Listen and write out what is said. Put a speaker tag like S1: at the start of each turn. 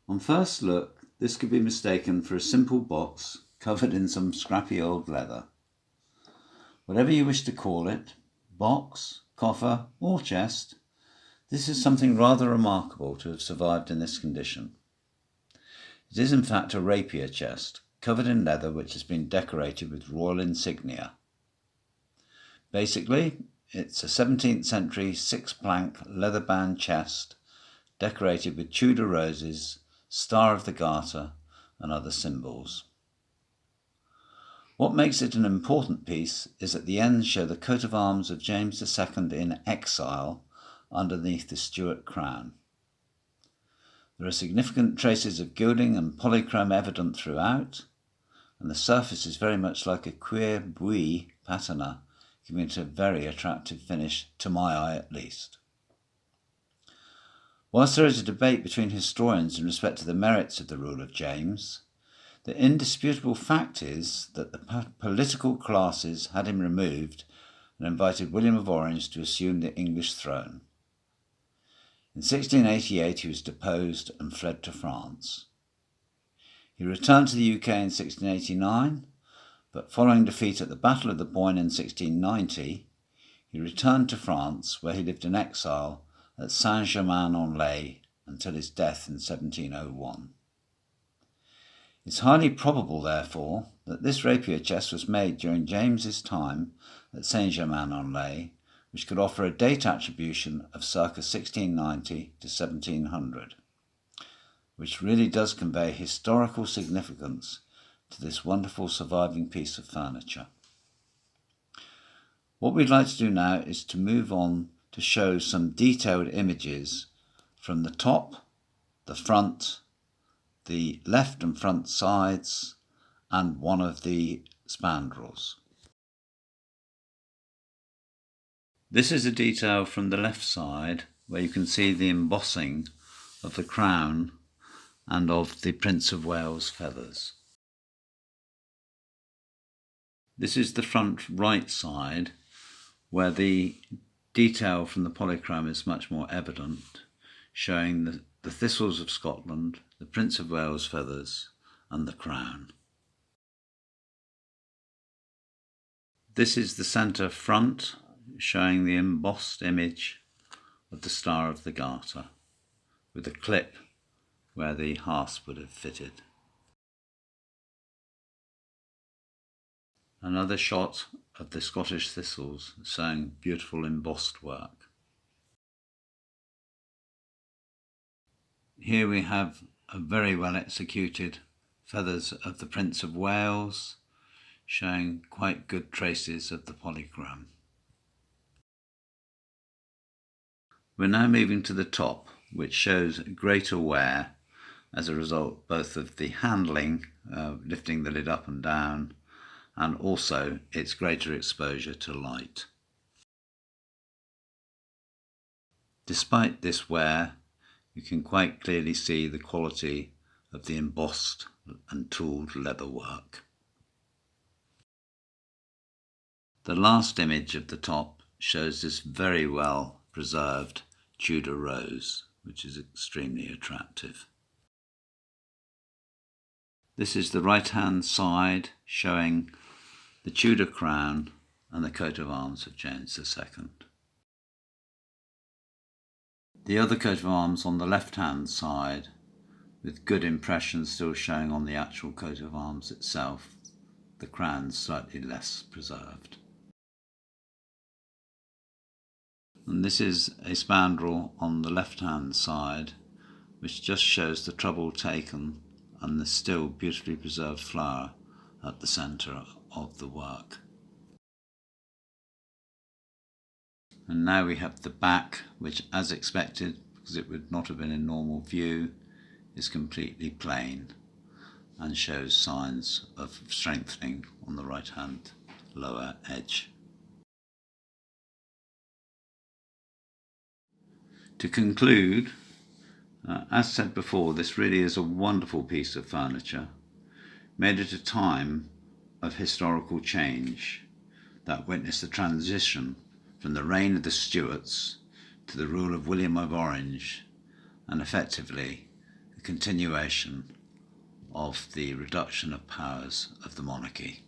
S1: On first look, this could be mistaken for a simple box covered in some scrappy old leather. Whatever you wish to call it, box, coffer or chest, this is something rather remarkable to have survived in this condition. It is in fact a rapier chest, covered in leather which has been decorated with royal insignia. Basically, it's a 17th century 6-plank leather-bound chest decorated with Tudor roses, Star of the Garter and other symbols. What makes it an important piece is that the ends show the coat of arms of James II in exile underneath the Stuart crown. There are significant traces of gilding and polychrome evident throughout, and the surface is very much like a cuir boulli patina, giving it a very attractive finish, to my eye at least. Whilst there is a debate between historians in respect to the merits of the rule of James, the indisputable fact is that the political classes had him removed and invited William of Orange to assume the English throne. In 1688 he was deposed and fled to France. He returned to the UK in 1689, but following defeat at the Battle of the Boyne in 1690, he returned to France, where he lived in exile at Saint-Germaine-en-Laye until his death in 1701. It's highly probable, therefore, that this rapier chest was made during James's time at Saint-Germaine-en-Laye, which could offer a date attribution of circa 1690 to 1700, which really does convey historical significance to this wonderful surviving piece of furniture. What we'd like to do now is to move on to show some detailed images from the top, the front, the left and front sides, and one of the spandrels. This is a detail from the left side where you can see the embossing of the crown and of the Prince of Wales feathers. This is the front right side where the detail from the polychrome is much more evident, showing the thistles of Scotland, the Prince of Wales feathers and the crown. This is the centre front, showing the embossed image of the Star of the Garter, with a clip where the hasp would have fitted. Another shot of the Scottish thistles showing beautiful embossed work. Here we have a very well executed feathers of the Prince of Wales, showing quite good traces of the polychrome. We're now moving to the top, which shows greater wear as a result both of the handling, lifting the lid up and down, and also its greater exposure to light. Despite this wear, you can quite clearly see the quality of the embossed and tooled leather work. The last image of the top shows this very well preserved Tudor rose, which is extremely attractive. This is the right-hand side showing the Tudor crown and the coat of arms of James II. The other coat of arms on the left-hand side, with good impressions still showing on the actual coat of arms itself, the crown slightly less preserved. And this is a spandrel on the left-hand side, which just shows the trouble taken and the still beautifully preserved flower at the centre of the work. And now we have the back, which, as expected, because it would not have been in normal view, is completely plain and shows signs of strengthening on the right-hand lower edge. To conclude, as said before, this really is a wonderful piece of furniture, made at a time of historical change that witnessed the transition from the reign of the Stuarts to the rule of William of Orange, and effectively the continuation of the reduction of powers of the monarchy.